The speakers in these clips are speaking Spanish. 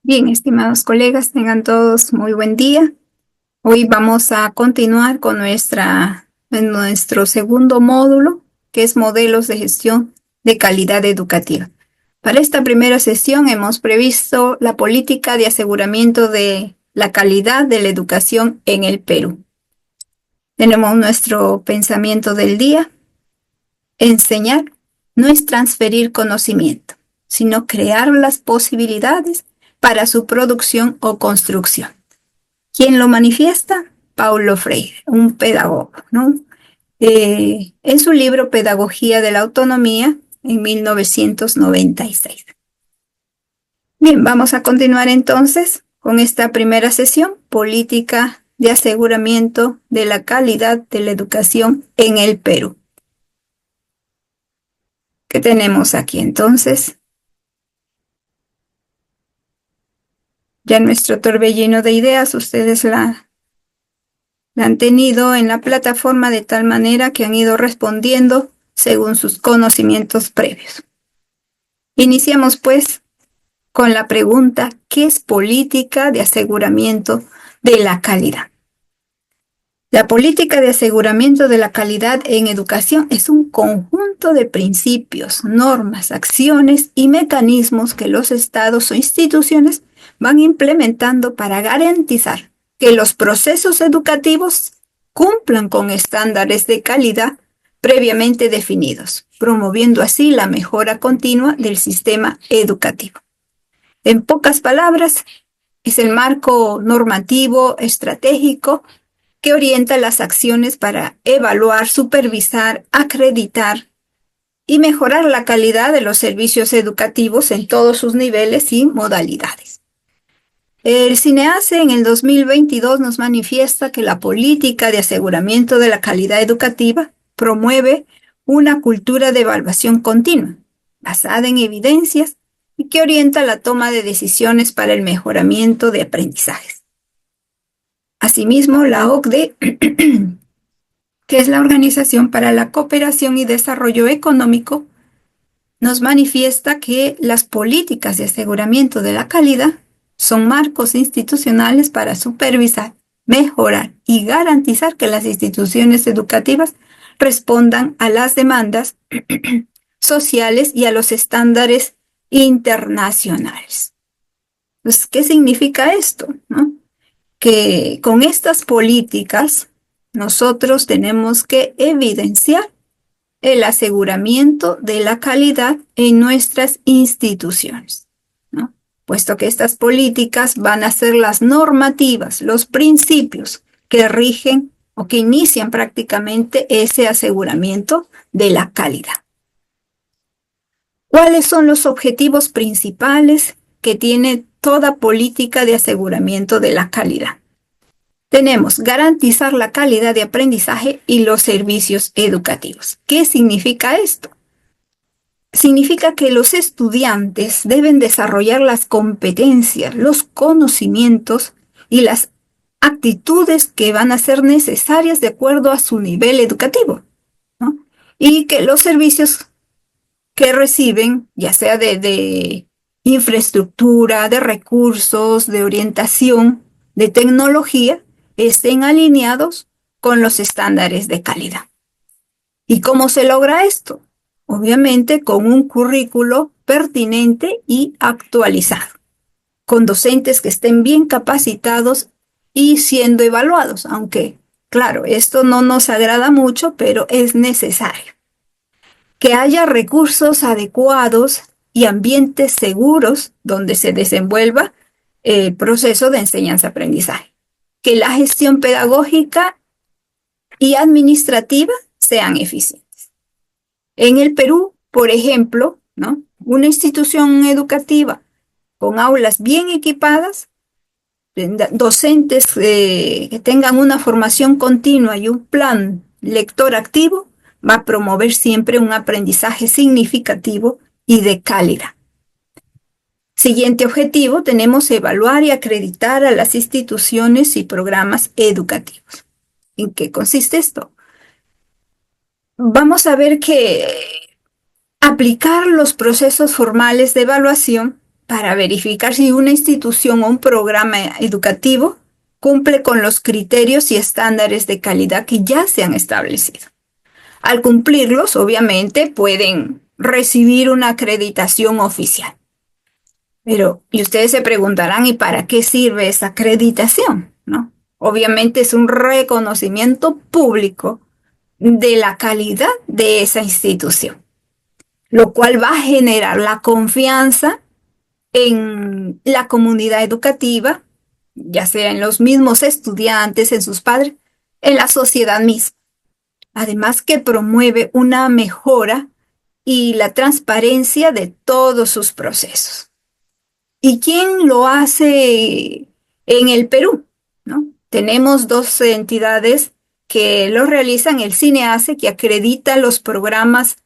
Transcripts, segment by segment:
Bien, estimados colegas, tengan todos muy buen día. Hoy vamos a continuar con nuestro segundo módulo, que es modelos de gestión de calidad educativa. Para esta primera sesión hemos previsto la política de aseguramiento de la calidad de la educación en el Perú. Tenemos nuestro pensamiento del día. Enseñar no es transferir conocimiento, sino crear las posibilidades para su producción o construcción. ¿Quién lo manifiesta? Paulo Freire, un pedagogo, ¿no? En su libro Pedagogía de la Autonomía, en 1996. Bien, vamos a continuar entonces con esta primera sesión, política de aseguramiento de la calidad de la educación en el Perú. ¿Qué tenemos aquí entonces? Ya nuestro torbellino de ideas, ustedes la han tenido en la plataforma de tal manera que han ido respondiendo según sus conocimientos previos. Iniciamos pues con la pregunta, ¿qué es política de aseguramiento de la calidad? La política de aseguramiento de la calidad en educación es un conjunto de principios, normas, acciones y mecanismos que los estados o instituciones van implementando para garantizar que los procesos educativos cumplan con estándares de calidad previamente definidos, promoviendo así la mejora continua del sistema educativo. En pocas palabras, es el marco normativo estratégico que orienta las acciones para evaluar, supervisar, acreditar y mejorar la calidad de los servicios educativos en todos sus niveles y modalidades. El CINEACE en el 2022 nos manifiesta que la política de aseguramiento de la calidad educativa promueve una cultura de evaluación continua, basada en evidencias y que orienta la toma de decisiones para el mejoramiento de aprendizajes. Asimismo, la OCDE, que es la Organización para la Cooperación y Desarrollo Económico, nos manifiesta que las políticas de aseguramiento de la calidad son marcos institucionales para supervisar, mejorar y garantizar que las instituciones educativas respondan a las demandas sociales y a los estándares internacionales. Pues, ¿qué significa esto? ¿No? Que con estas políticas nosotros tenemos que evidenciar el aseguramiento de la calidad en nuestras instituciones, ¿no? Puesto que estas políticas van a ser las normativas, los principios que rigen o que inician prácticamente ese aseguramiento de la calidad. ¿Cuáles son los objetivos principales que tiene toda política de aseguramiento de la calidad? Tenemos garantizar la calidad de aprendizaje y los servicios educativos. ¿Qué significa esto? Significa que los estudiantes deben desarrollar las competencias, los conocimientos y las actitudes que van a ser necesarias de acuerdo a su nivel educativo, ¿no? Y que los servicios que reciben, ya sea de infraestructura, de recursos, de orientación, de tecnología, estén alineados con los estándares de calidad. ¿Y cómo se logra esto? Obviamente con un currículo pertinente y actualizado, con docentes que estén bien capacitados y siendo evaluados, aunque, claro, esto no nos agrada mucho, pero es necesario. Que haya recursos adecuados y ambientes seguros donde se desenvuelva el proceso de enseñanza-aprendizaje. Que la gestión pedagógica y administrativa sean eficientes. En el Perú, por ejemplo, ¿no? Una institución educativa con aulas bien equipadas, docentes que tengan una formación continua y un plan lector activo, va a promover siempre un aprendizaje significativo y de calidad. Siguiente objetivo, tenemos evaluar y acreditar a las instituciones y programas educativos. ¿En qué consiste esto? Vamos a ver que aplicar los procesos formales de evaluación para verificar si una institución o un programa educativo cumple con los criterios y estándares de calidad que ya se han establecido. Al cumplirlos, obviamente, pueden recibir una acreditación oficial. Pero, y ustedes se preguntarán, ¿y para qué sirve esa acreditación? ¿No? Obviamente es un reconocimiento público de la calidad de esa institución, lo cual va a generar la confianza en la comunidad educativa, ya sea en los mismos estudiantes, en sus padres, en la sociedad misma. Además que promueve una mejora y la transparencia de todos sus procesos. ¿Y quién lo hace en el Perú? ¿No? Tenemos dos entidades que lo realizan, el CINEACE, que acredita los programas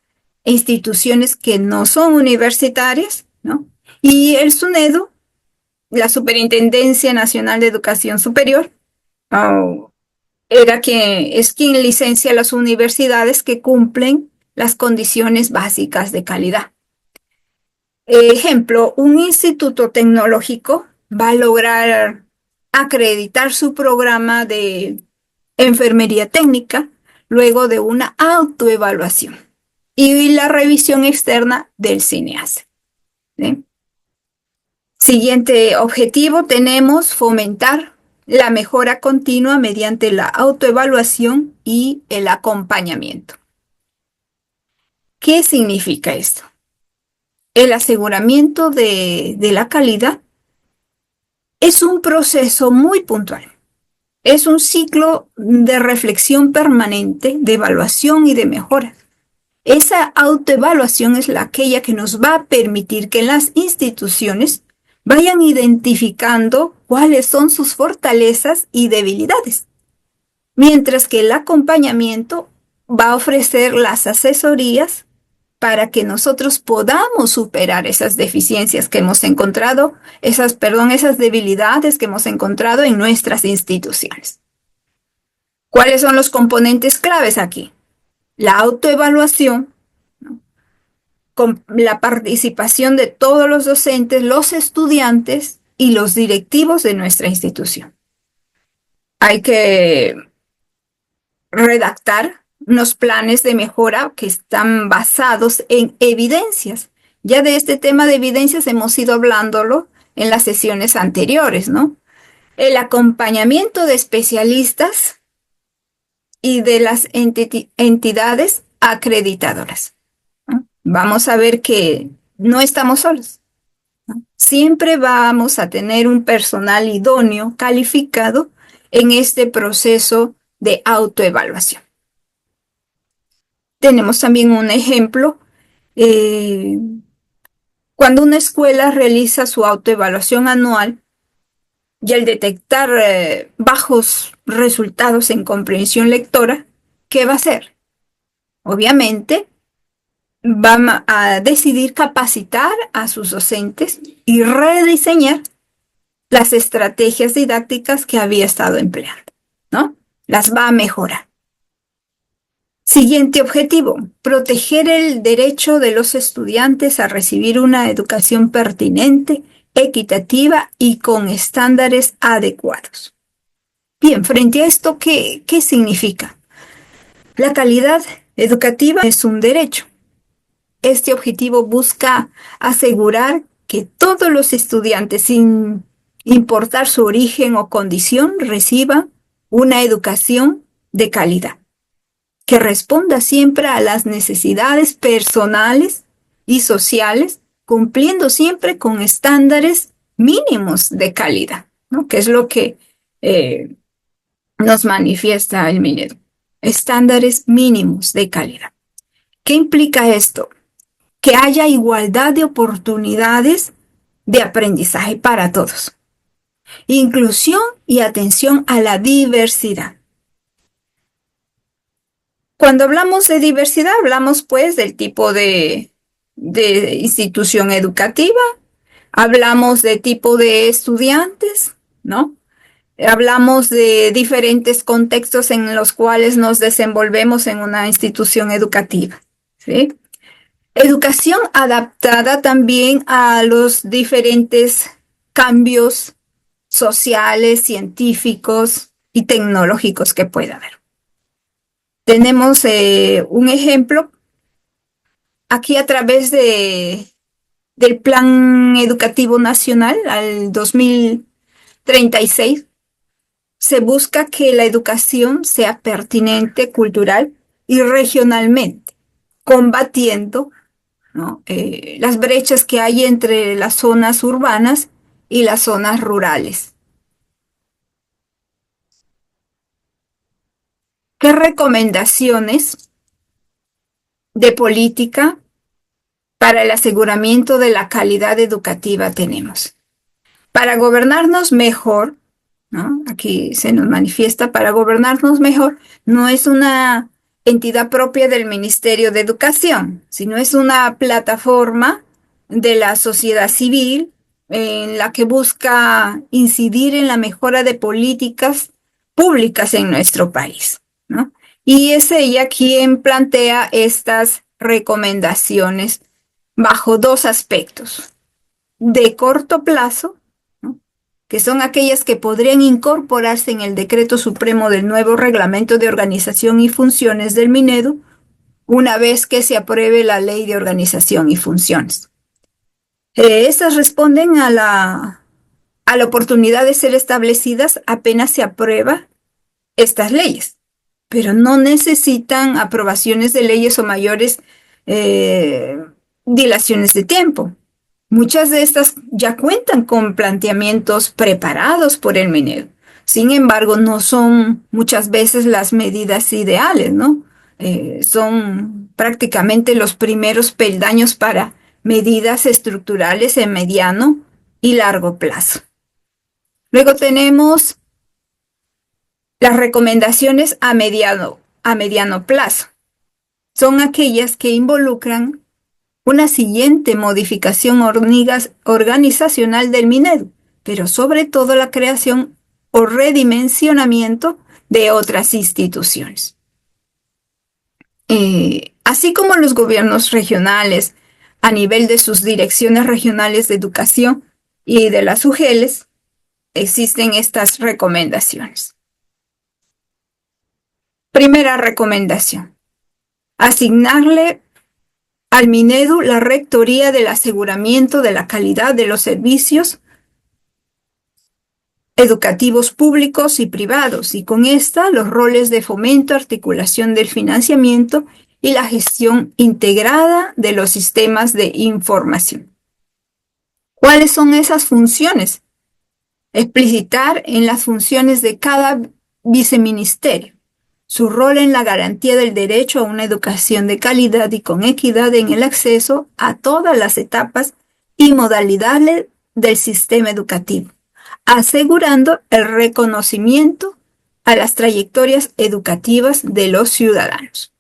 e instituciones que no son universitarias, ¿no? Y el SUNEDU, la Superintendencia Nacional de Educación Superior, es quien licencia a las universidades que cumplen las condiciones básicas de calidad. Ejemplo, un instituto tecnológico va a lograr acreditar su programa de enfermería técnica luego de una autoevaluación y la revisión externa del CINEACE. ¿Sí? Siguiente objetivo tenemos fomentar la mejora continua mediante la autoevaluación y el acompañamiento. ¿Qué significa esto? El aseguramiento de la calidad es un proceso muy puntual. Es un ciclo de reflexión permanente, de evaluación y de mejora. Esa autoevaluación es aquella que nos va a permitir que las instituciones vayan identificando cuáles son sus fortalezas y debilidades, mientras que el acompañamiento va a ofrecer las asesorías para que nosotros podamos superar esas deficiencias que hemos encontrado, esas debilidades que hemos encontrado en nuestras instituciones. ¿Cuáles son los componentes claves aquí? La autoevaluación, ¿no? Con la participación de todos los docentes, los estudiantes y los directivos de nuestra institución. Hay que redactar unos planes de mejora que están basados en evidencias. Ya de este tema de evidencias hemos ido hablándolo en las sesiones anteriores, ¿no? El acompañamiento de especialistas y de las entidades acreditadoras, ¿no? Vamos a ver que no estamos solos, ¿no? Siempre vamos a tener un personal idóneo, calificado en este proceso de autoevaluación. Tenemos también un ejemplo. Cuando una escuela realiza su autoevaluación anual y al detectar bajos resultados en comprensión lectora, ¿qué va a hacer? Obviamente, va a decidir capacitar a sus docentes y rediseñar las estrategias didácticas que había estado empleando, ¿no? Las va a mejorar. Siguiente objetivo, proteger el derecho de los estudiantes a recibir una educación pertinente, equitativa y con estándares adecuados. Bien, frente a esto, ¿qué significa? La calidad educativa es un derecho. Este objetivo busca asegurar que todos los estudiantes, sin importar su origen o condición, reciban una educación de calidad, que responda siempre a las necesidades personales y sociales, cumpliendo siempre con estándares mínimos de calidad, ¿no? Que es lo que nos manifiesta el Minedu. Estándares mínimos de calidad. ¿Qué implica esto? Que haya igualdad de oportunidades de aprendizaje para todos. Inclusión y atención a la diversidad. Cuando hablamos de diversidad, hablamos pues del tipo de institución educativa, hablamos de tipo de estudiantes, ¿no? Hablamos de diferentes contextos en los cuales nos desenvolvemos en una institución educativa, ¿sí? Educación adaptada también a los diferentes cambios sociales, científicos y tecnológicos que pueda haber. Tenemos un ejemplo aquí a través del Plan Educativo Nacional al 2036. Se busca que la educación sea pertinente, cultural y regionalmente, combatiendo, ¿no?, las brechas que hay entre las zonas urbanas y las zonas rurales. ¿Qué recomendaciones de política para el aseguramiento de la calidad educativa tenemos? Para gobernarnos mejor, ¿no? Aquí se nos manifiesta, para gobernarnos mejor, no es una entidad propia del Ministerio de Educación, sino es una plataforma de la sociedad civil en la que busca incidir en la mejora de políticas públicas en nuestro país, ¿no? Y es ella quien plantea estas recomendaciones bajo dos aspectos: de corto plazo, ¿no?, que son aquellas que podrían incorporarse en el Decreto Supremo del nuevo Reglamento de Organización y Funciones del Minedu, una vez que se apruebe la Ley de Organización y Funciones. Estas responden a la oportunidad de ser establecidas apenas se aprueba estas leyes, pero no necesitan aprobaciones de leyes o mayores dilaciones de tiempo. Muchas de estas ya cuentan con planteamientos preparados por el Minedu. Sin embargo, no son muchas veces las medidas ideales, ¿no? Son prácticamente los primeros peldaños para medidas estructurales en mediano y largo plazo. Luego tenemos las recomendaciones a mediano plazo. Son aquellas que involucran una siguiente modificación organizacional del Minedu, pero sobre todo la creación o redimensionamiento de otras instituciones. Así como los gobiernos regionales, a nivel de sus direcciones regionales de educación y de las UGELs, existen estas recomendaciones. Primera recomendación: asignarle al Minedu la rectoría del aseguramiento de la calidad de los servicios educativos públicos y privados, y con esta los roles de fomento, articulación del financiamiento y la gestión integrada de los sistemas de información. ¿Cuáles son esas funciones? Explicitar en las funciones de cada viceministerio su rol en la garantía del derecho a una educación de calidad y con equidad en el acceso a todas las etapas y modalidades del sistema educativo, asegurando el reconocimiento a las trayectorias educativas de los ciudadanos.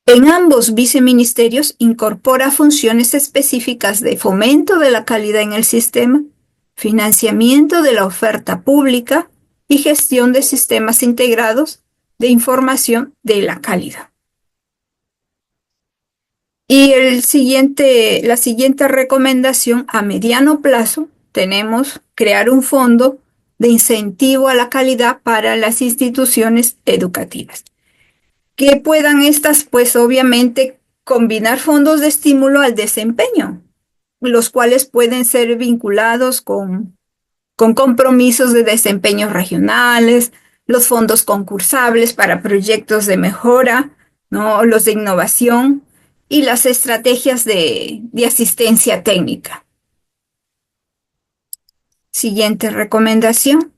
En ambos viceministerios incorpora funciones específicas de fomento de la calidad en el sistema, financiamiento de la oferta pública y gestión de sistemas integrados de información de la calidad. Y la siguiente recomendación a mediano plazo, tenemos crear un fondo de incentivo a la calidad para las instituciones educativas. Que puedan estas, pues obviamente, combinar fondos de estímulo al desempeño, los cuales pueden ser vinculados con compromisos de desempeño regionales, los fondos concursables para proyectos de mejora, ¿no?, los de innovación y las estrategias de asistencia técnica. Siguiente recomendación.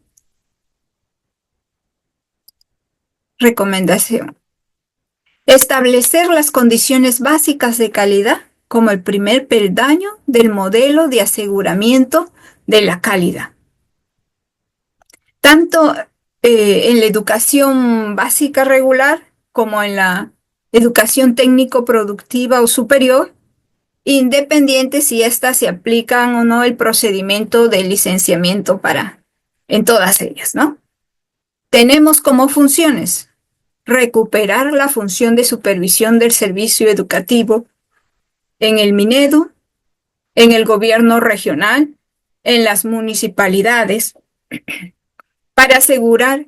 Establecer las condiciones básicas de calidad como el primer peldaño del modelo de aseguramiento de la calidad. Tanto en la educación básica regular como en la educación técnico-productiva o superior, independiente si éstas se aplican o no el procedimiento de licenciamiento en todas ellas, ¿no? Tenemos como funciones recuperar la función de supervisión del servicio educativo en el Minedu, en el gobierno regional, en las municipalidades, para asegurar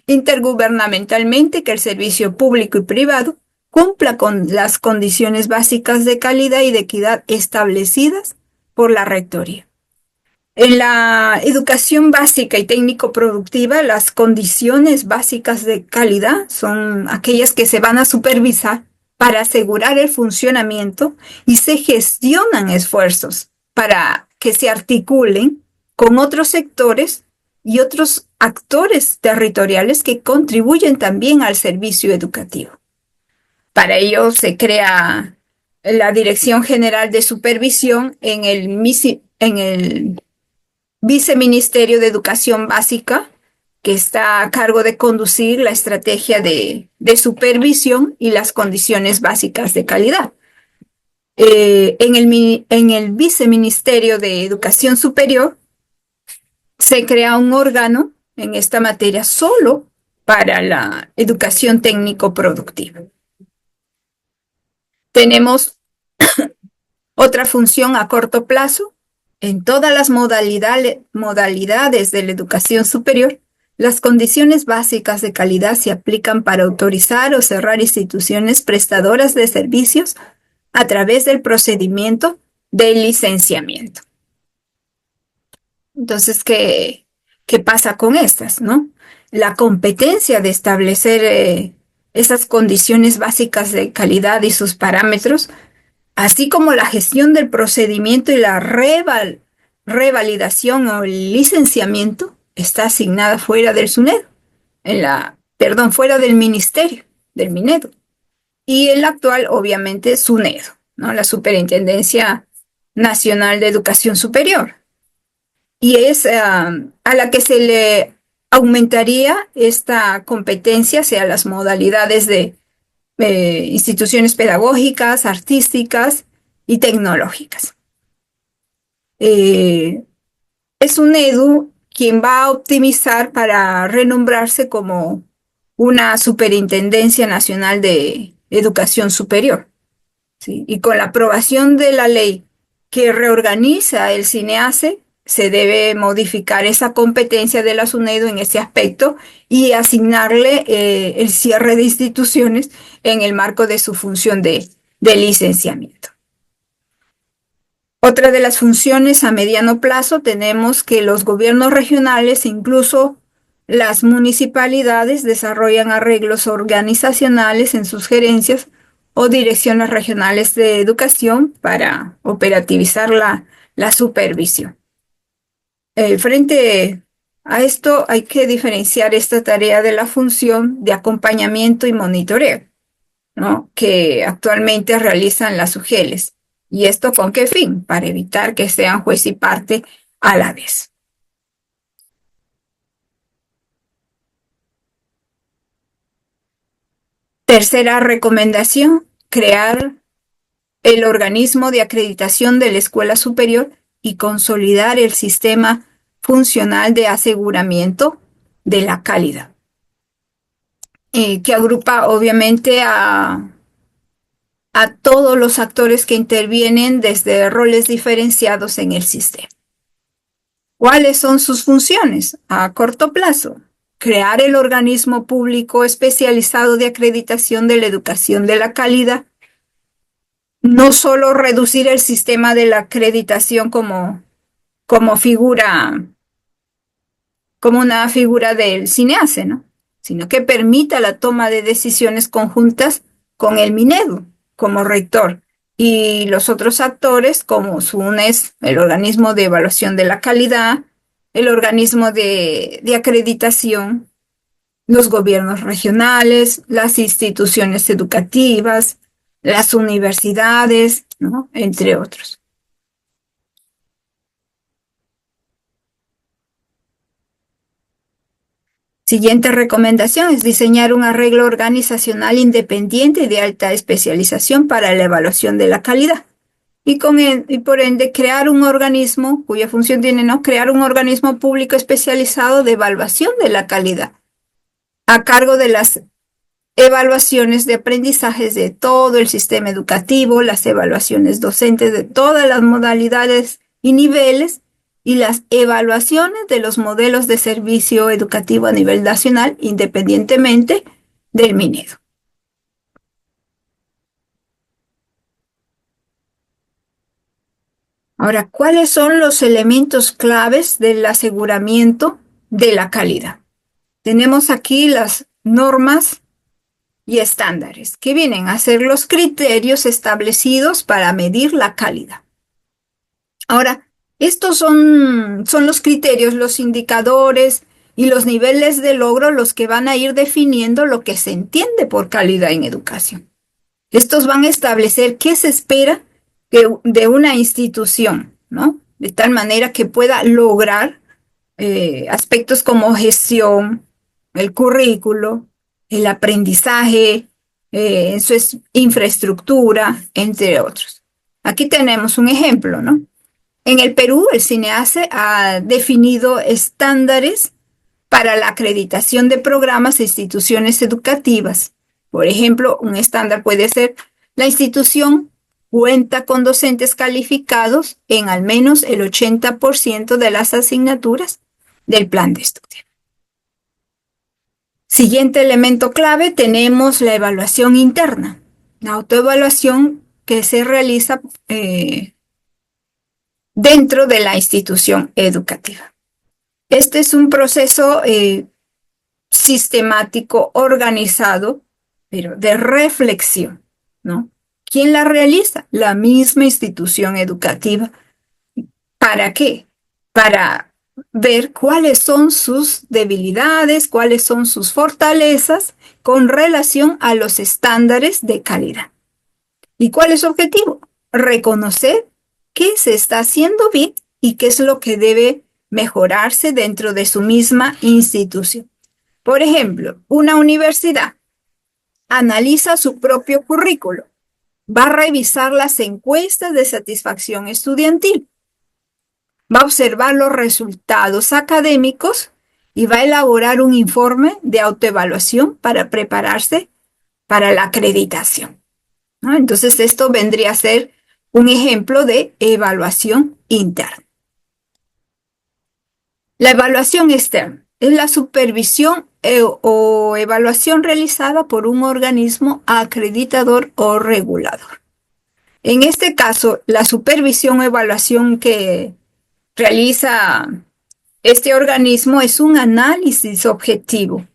intergubernamentalmente que el servicio público y privado cumpla con las condiciones básicas de calidad y de equidad establecidas por la Rectoría. En la educación básica y técnico-productiva, las condiciones básicas de calidad son aquellas que se van a supervisar para asegurar el funcionamiento y se gestionan esfuerzos para que se articulen con otros sectores y otros actores territoriales que contribuyen también al servicio educativo. Para ello se crea la Dirección General de Supervisión en el Viceministerio de Educación Básica, que está a cargo de conducir la estrategia de supervisión y las condiciones básicas de calidad. En el Viceministerio de Educación Superior se crea un órgano en esta materia solo para la educación técnico-productiva. Tenemos otra función a corto plazo. En todas las modalidades de la educación superior, las condiciones básicas de calidad se aplican para autorizar o cerrar instituciones prestadoras de servicios a través del procedimiento de licenciamiento. Entonces, ¿qué pasa con estas, no? La competencia de establecer esas condiciones básicas de calidad y sus parámetros, así como la gestión del procedimiento y la revalidación o el licenciamiento, está asignada fuera del SUNEDU, fuera del Ministerio, del Minedu. Y en la actual, obviamente, SUNEDU, ¿no? La Superintendencia Nacional de Educación Superior. Y es a la que se le aumentaría esta competencia, sea las modalidades de instituciones pedagógicas, artísticas y tecnológicas. Es SUNEDU quien va a optimizar para renombrarse como una Superintendencia Nacional de Educación Superior, ¿sí? Y con la aprobación de la ley que reorganiza el CINEACE, se debe modificar esa competencia de la SUNEDU en ese aspecto y asignarle el cierre de instituciones en el marco de su función de licenciamiento. Otra de las funciones a mediano plazo tenemos que los gobiernos regionales, incluso las municipalidades, desarrollan arreglos organizacionales en sus gerencias o direcciones regionales de educación para operativizar la supervisión. Frente a esto hay que diferenciar esta tarea de la función de acompañamiento y monitoreo, ¿no?, que actualmente realizan las UGELES. ¿Y esto con qué fin? Para evitar que sean juez y parte a la vez. Tercera recomendación, crear el organismo de acreditación de la escuela superior y consolidar el sistema funcional de aseguramiento de la calidad, que agrupa obviamente a todos los actores que intervienen desde roles diferenciados en el sistema. ¿Cuáles son sus funciones? A corto plazo, crear el organismo público especializado de acreditación de la educación de la calidad. No solo reducir el sistema de la acreditación como una figura del CINEACE, ¿no?, sino que permita la toma de decisiones conjuntas con el Minedu como rector y los otros actores como SUNES, el organismo de evaluación de la calidad, el organismo de acreditación, los gobiernos regionales, las instituciones educativas, las universidades, ¿no?, entre otros. Siguiente recomendación es diseñar un arreglo organizacional independiente de alta especialización para la evaluación de la calidad. Y por ende crear un organismo cuya función tiene, ¿no?, crear un organismo público especializado de evaluación de la calidad. a cargo de las evaluaciones de aprendizajes de todo el sistema educativo, las evaluaciones docentes de todas las modalidades y niveles, y las evaluaciones de los modelos de servicio educativo a nivel nacional, independientemente del Minedo. Ahora, ¿cuáles son los elementos claves del aseguramiento de la calidad? Tenemos aquí las normas y estándares, que vienen a ser los criterios establecidos para medir la calidad. Ahora, estos son los criterios, los indicadores y los niveles de logro los que van a ir definiendo lo que se entiende por calidad en educación. Estos van a establecer qué se espera de una institución, ¿no? De tal manera que pueda lograr aspectos como gestión, el currículo, el aprendizaje, en su infraestructura, entre otros. Aquí tenemos un ejemplo, ¿no? En el Perú, el CINEACE ha definido estándares para la acreditación de programas e instituciones educativas. Por ejemplo, un estándar puede ser: la institución cuenta con docentes calificados en al menos el 80% de las asignaturas del plan de estudio. Siguiente elemento clave, tenemos la evaluación interna, la autoevaluación que se realiza dentro de la institución educativa. Este es un proceso sistemático, organizado, pero de reflexión, ¿no? ¿Quién la realiza? La misma institución educativa. ¿Para qué? Para ver cuáles son sus debilidades, cuáles son sus fortalezas con relación a los estándares de calidad. ¿Y cuál es su objetivo? Reconocer qué se está haciendo bien y qué es lo que debe mejorarse dentro de su misma institución. Por ejemplo, una universidad analiza su propio currículo, va a revisar las encuestas de satisfacción estudiantil, va a observar los resultados académicos y va a elaborar un informe de autoevaluación para prepararse para la acreditación, ¿no? Entonces, esto vendría a ser un ejemplo de evaluación interna. La evaluación externa es la supervisión o evaluación realizada por un organismo acreditador o regulador. En este caso, la supervisión o evaluación que realiza este organismo es un análisis objetivo,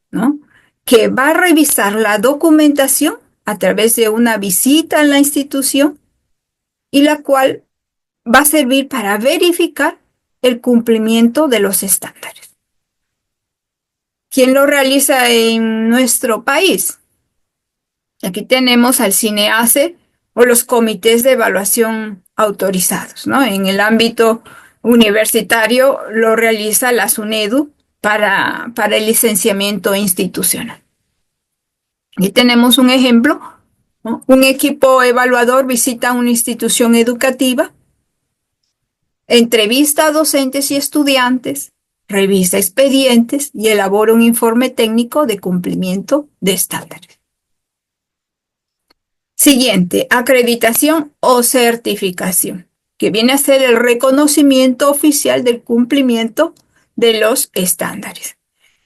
¿no? Que va a revisar la documentación a través de una visita a la institución y la cual va a servir para verificar el cumplimiento de los estándares. ¿Quién lo realiza en nuestro país? Aquí tenemos al CINEACE o los comités de evaluación autorizados, ¿no? En el ámbito universitario lo realiza la SUNEDU para el licenciamiento institucional. Aquí tenemos un ejemplo, ¿no? Un equipo evaluador visita una institución educativa, entrevista a docentes y estudiantes, revisa expedientes y elabora un informe técnico de cumplimiento de estándares. Siguiente, acreditación o certificación, que viene a ser el reconocimiento oficial del cumplimiento de los estándares.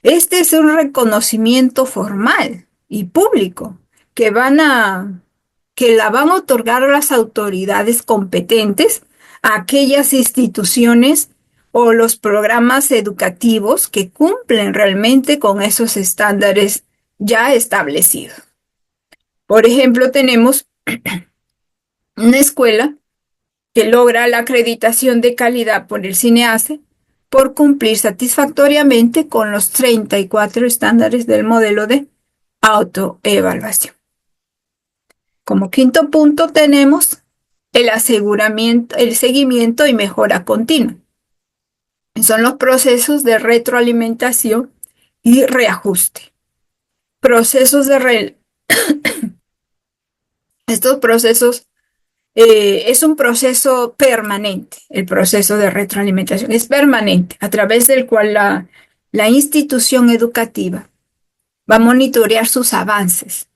Este es un reconocimiento formal y público que la van a otorgar las autoridades competentes a aquellas instituciones o los programas educativos que cumplen realmente con esos estándares ya establecidos. Por ejemplo, tenemos una escuela que logra la acreditación de calidad por el CINEACE por cumplir satisfactoriamente con los 34 estándares del modelo de autoevaluación. Como quinto punto tenemos el aseguramiento, el seguimiento y mejora continua. Son los procesos de retroalimentación y reajuste. Procesos de Estos procesos es un proceso permanente, el proceso de retroalimentación es permanente, a través del cual la institución educativa va a monitorear sus avances,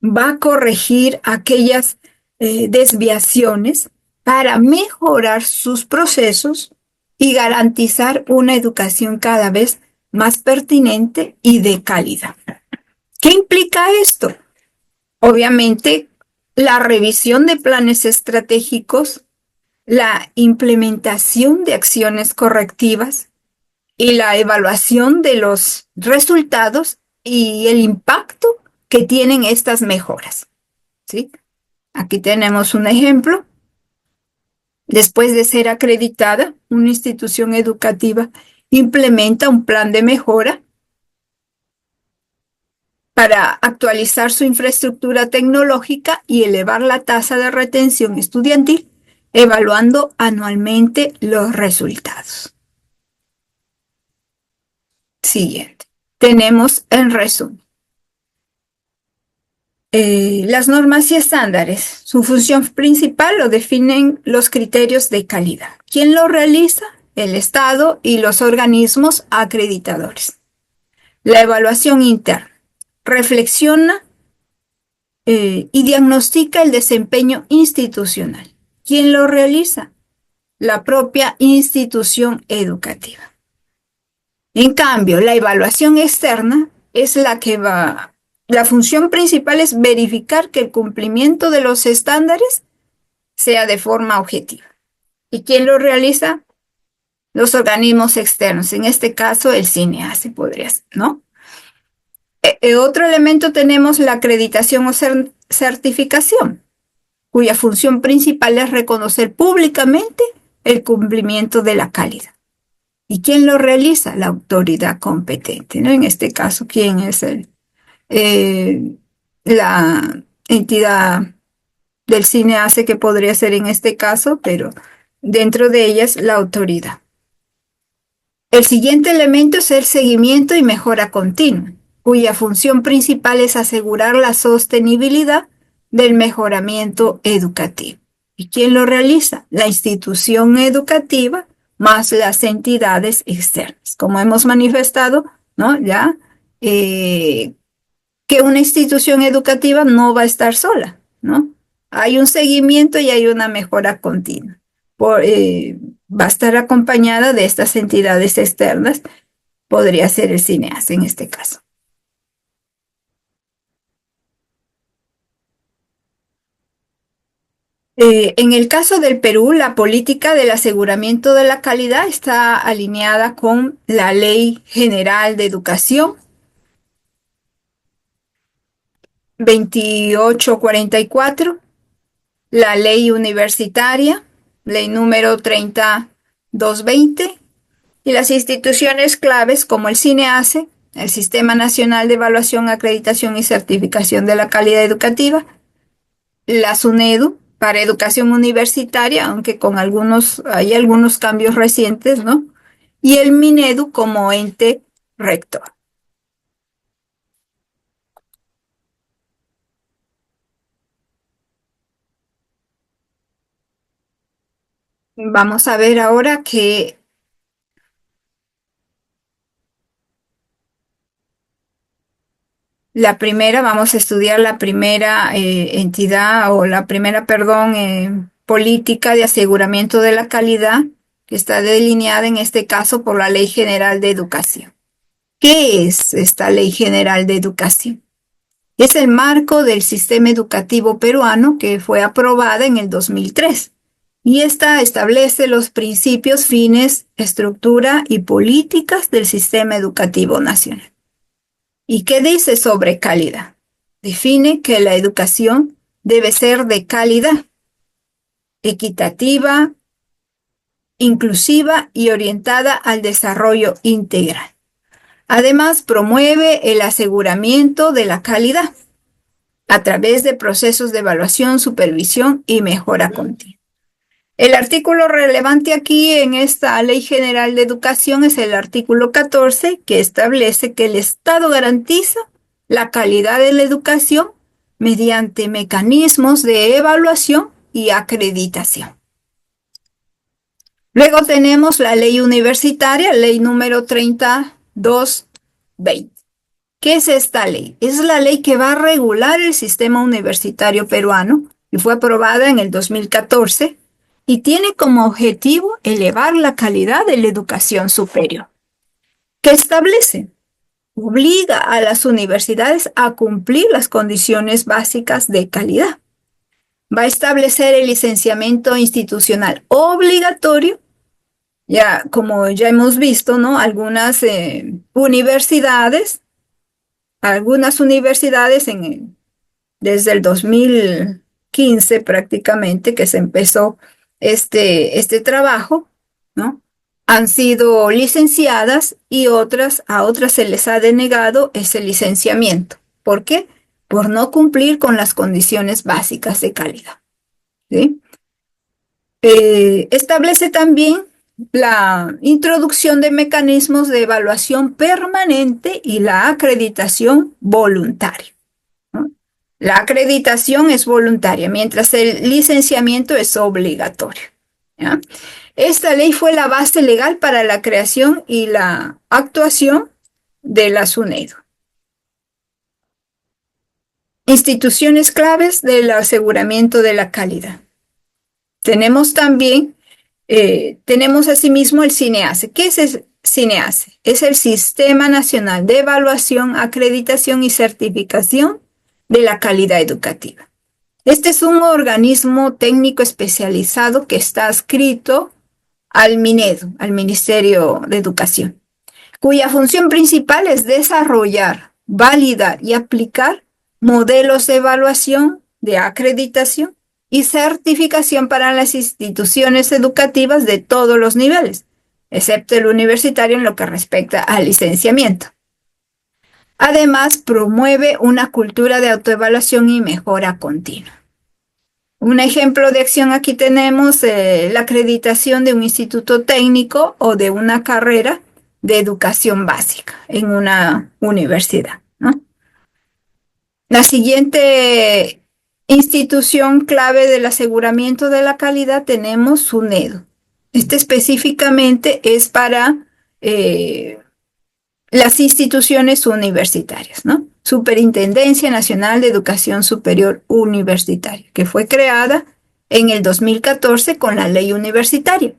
va a corregir aquellas desviaciones para mejorar sus procesos y garantizar una educación cada vez más pertinente y de calidad. ¿Qué implica esto? Obviamente, la revisión de planes estratégicos, la implementación de acciones correctivas y la evaluación de los resultados y el impacto que tienen estas mejoras. ¿Sí? Aquí tenemos un ejemplo. Después de ser acreditada, una institución educativa implementa un plan de mejora para actualizar su infraestructura tecnológica y elevar la tasa de retención estudiantil, evaluando anualmente los resultados. Siguiente. Tenemos en resumen. Las normas y estándares. Su función principal lo definen los criterios de calidad. ¿Quién lo realiza? El Estado y los organismos acreditadores. La evaluación interna. Reflexiona y diagnostica el desempeño institucional. ¿Quién lo realiza? La propia institución educativa. En cambio, la evaluación externa es la función principal es verificar que el cumplimiento de los estándares sea de forma objetiva. ¿Y quién lo realiza? Los organismos externos, en este caso el CINEASE podría ser, ¿no? Otro elemento tenemos la acreditación o certificación, cuya función principal es reconocer públicamente el cumplimiento de la calidad. ¿Y quién lo realiza? La autoridad competente, ¿no? En este caso, ¿quién es la entidad del CINEASE que podría ser en este caso, pero dentro de ellas la autoridad? El siguiente elemento es el seguimiento y mejora continua, cuya función principal es asegurar la sostenibilidad del mejoramiento educativo. ¿Y quién lo realiza? La institución educativa más las entidades externas. Como hemos manifestado, ¿no? Ya que una institución educativa no va a estar sola, ¿no? Hay un seguimiento y hay una mejora continua. Va a estar acompañada de estas entidades externas, podría ser el CINEASE en este caso. En el caso del Perú, la política del aseguramiento de la calidad está alineada con la Ley General de Educación 2844, la Ley Universitaria, Ley número 3220, y las instituciones claves como el CINEASE, el Sistema Nacional de Evaluación, Acreditación y Certificación de la Calidad Educativa, la SUNEDU para educación universitaria, aunque hay algunos cambios recientes, ¿no? Y el MINEDU como ente rector. Vamos a ver ahora que vamos a estudiar la primera entidad o la primera, perdón, política de aseguramiento de la calidad, que está delineada en este caso por la Ley General de Educación. ¿Qué es esta Ley General de Educación? Es el marco del sistema educativo peruano que fue aprobada en el 2003 y esta establece los principios, fines, estructura y políticas del sistema educativo nacional. ¿Y qué dice sobre calidad? Define que la educación debe ser de calidad, equitativa, inclusiva y orientada al desarrollo integral. Además, promueve el aseguramiento de la calidad a través de procesos de evaluación, supervisión y mejora continua. El artículo relevante aquí en esta Ley General de Educación es el artículo 14, que establece que el Estado garantiza la calidad de la educación mediante mecanismos de evaluación y acreditación. Luego tenemos la ley universitaria, ley número 3220. ¿Qué es esta ley? Es la ley que va a regular el sistema universitario peruano y fue aprobada en el 2014 y tiene como objetivo elevar la calidad de la educación superior. ¿Qué establece? Obliga a las universidades a cumplir las condiciones básicas de calidad. Va a establecer el licenciamiento institucional obligatorio. Ya, como ya hemos visto, ¿no? Algunas universidades desde el 2015 prácticamente que se empezó este trabajo, ¿no? Han sido licenciadas y a otras se les ha denegado ese licenciamiento. ¿Por qué? Por no cumplir con las condiciones básicas de calidad, ¿sí? Establece también la introducción de mecanismos de evaluación permanente y la acreditación voluntaria, ¿no? La acreditación es voluntaria, mientras el licenciamiento es obligatorio, ¿ya? Esta ley fue la base legal para la creación y la actuación de la SUNEDU. Instituciones claves del aseguramiento de la calidad. Tenemos asimismo el CINEACE. ¿Qué es el CINEACE? Es el Sistema Nacional de Evaluación, Acreditación y Certificación de la Calidad Educativa. Este es un organismo técnico especializado que está adscrito al MINEDU, al Ministerio de Educación, cuya función principal es desarrollar, validar y aplicar modelos de evaluación, de acreditación y certificación para las instituciones educativas de todos los niveles, excepto el universitario en lo que respecta al licenciamiento. Además, promueve una cultura de autoevaluación y mejora continua. Un ejemplo de acción aquí tenemos la acreditación de un instituto técnico o de una carrera de educación básica en una universidad, ¿no? La siguiente institución clave del aseguramiento de la calidad tenemos SUNEDU. Este específicamente es para las instituciones universitarias, ¿no? Superintendencia Nacional de Educación Superior Universitaria, que fue creada en el 2014 con la ley universitaria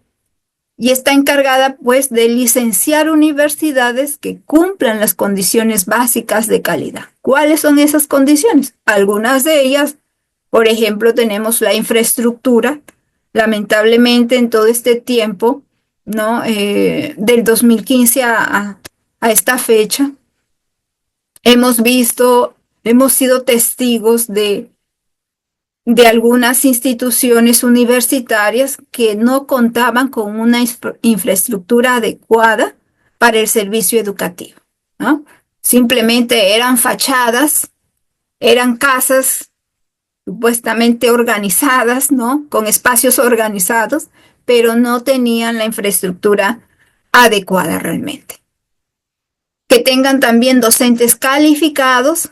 y está encargada pues de licenciar universidades que cumplan las condiciones básicas de calidad. ¿Cuáles son esas condiciones? Algunas de ellas, por ejemplo, tenemos la infraestructura. Lamentablemente en todo este tiempo, ¿no? Del 2015 a esta fecha, hemos sido testigos de algunas instituciones universitarias que no contaban con una infraestructura adecuada para el servicio educativo, ¿no? Simplemente eran fachadas, eran casas supuestamente organizadas, ¿no? Con espacios organizados, pero no tenían la infraestructura adecuada realmente. Que tengan también docentes calificados,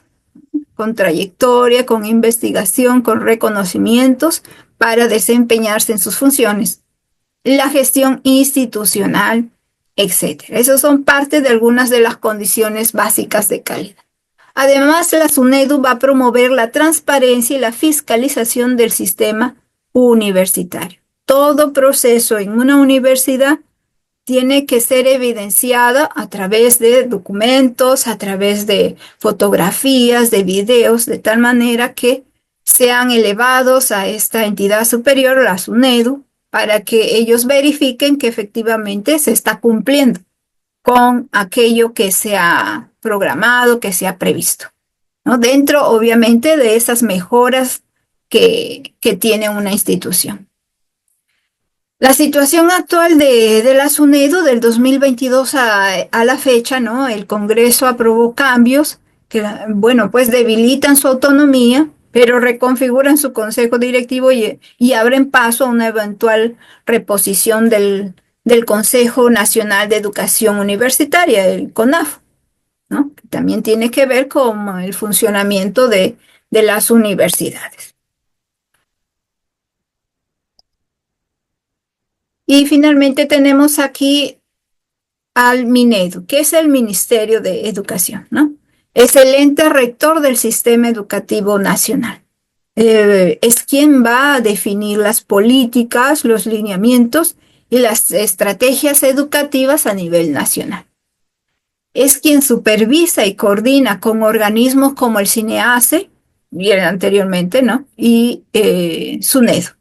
con trayectoria, con investigación, con reconocimientos para desempeñarse en sus funciones, la gestión institucional, etcétera. Esas son parte de algunas de las condiciones básicas de calidad. Además, la SUNEDU va a promover la transparencia y la fiscalización del sistema universitario. Todo proceso en una universidad tiene que ser evidenciada a través de documentos, a través de fotografías, de videos, de tal manera que sean elevados a esta entidad superior, la SUNEDU, para que ellos verifiquen que efectivamente se está cumpliendo con aquello que se ha programado, que se ha previsto, ¿no? Dentro, obviamente, de esas mejoras que tiene una institución. La situación actual de la SUNEDU del 2022 a la fecha, ¿no? El Congreso aprobó cambios que, bueno, pues debilitan su autonomía, pero reconfiguran su consejo directivo y abren paso a una eventual reposición del Consejo Nacional de Educación Universitaria, el CONAF, ¿no? Que también tiene que ver con el funcionamiento de las universidades. Y finalmente tenemos aquí al MINEDU, que es el Ministerio de Educación, ¿no? Es el ente rector del sistema educativo nacional. Es quien va a definir las políticas, los lineamientos y las estrategias educativas a nivel nacional. Es quien supervisa y coordina con organismos como el CINEACE, bien anteriormente, ¿no? Y SUNEDU.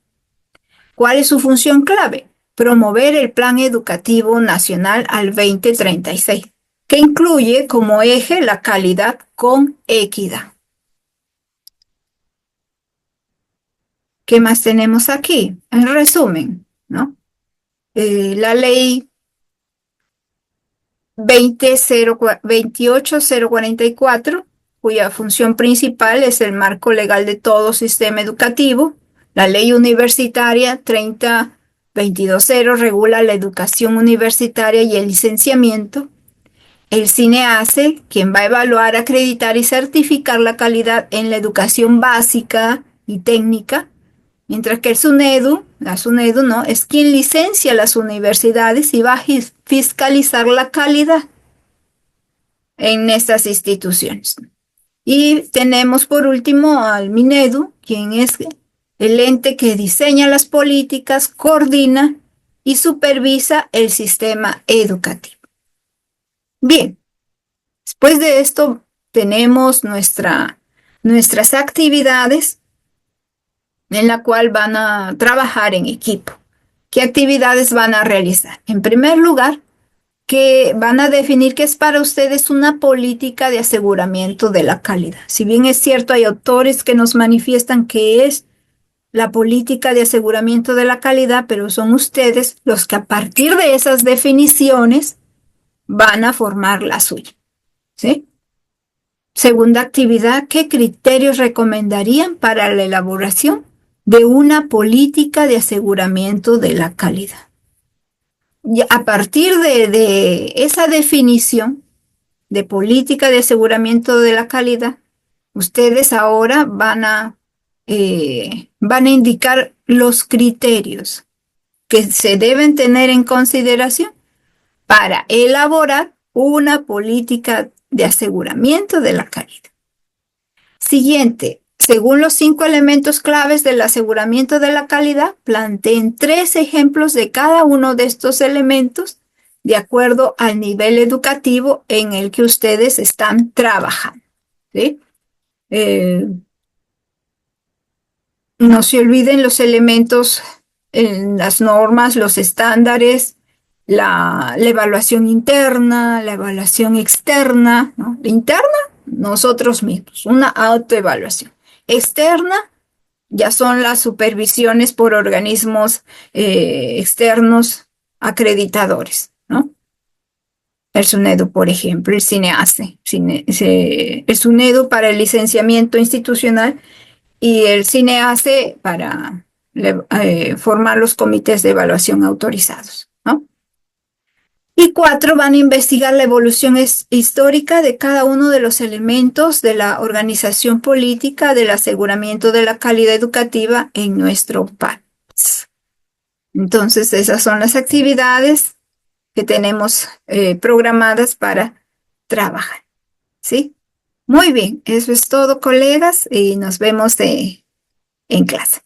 ¿Cuál es su función clave? Promover el Plan Educativo Nacional al 2036, que incluye como eje la calidad con equidad. ¿Qué más tenemos aquí? En resumen, ¿no? La ley 28044, cuya función principal es el marco legal de todo sistema educativo. La ley universitaria 30220 regula la educación universitaria y el licenciamiento. El CINEACE, quien va a evaluar, acreditar y certificar la calidad en la educación básica y técnica, mientras que la SUNEDU, ¿no? Es quien licencia las universidades y va a fiscalizar la calidad en estas instituciones. Y tenemos por último al MINEDU, quien es el ente que diseña las políticas, coordina y supervisa el sistema educativo. Bien, después de esto tenemos nuestras actividades en la cual van a trabajar en equipo. ¿Qué actividades van a realizar? En primer lugar, que van a definir qué es para ustedes una política de aseguramiento de la calidad. Si bien es cierto, hay autores que nos manifiestan que es la política de aseguramiento de la calidad, pero son ustedes los que a partir de esas definiciones van a formar la suya, ¿sí? Segunda actividad, ¿qué criterios recomendarían para la elaboración de una política de aseguramiento de la calidad? Y a partir de esa definición de política de aseguramiento de la calidad, ustedes ahora van a indicar los criterios que se deben tener en consideración para elaborar una política de aseguramiento de la calidad. Siguiente, según los 5 elementos claves del aseguramiento de la calidad, planteen 3 ejemplos de cada uno de estos elementos de acuerdo al nivel educativo en el que ustedes están trabajando, ¿sí? No se olviden los elementos, las normas, los estándares, la evaluación interna, la evaluación externa, ¿no? La interna, nosotros mismos, una autoevaluación. Externa, ya son las supervisiones por organismos externos acreditadores, ¿no? El SUNEDU, por ejemplo, el CINEACE, el SUNEDU para el licenciamiento institucional y el CINEACE para formar los comités de evaluación autorizados, ¿no? Y 4, van a investigar la evolución histórica de cada uno de los elementos de la organización política del aseguramiento de la calidad educativa en nuestro país. Entonces, esas son las actividades que tenemos programadas para trabajar, ¿sí? Muy bien, eso es todo, colegas, y nos vemos en clase.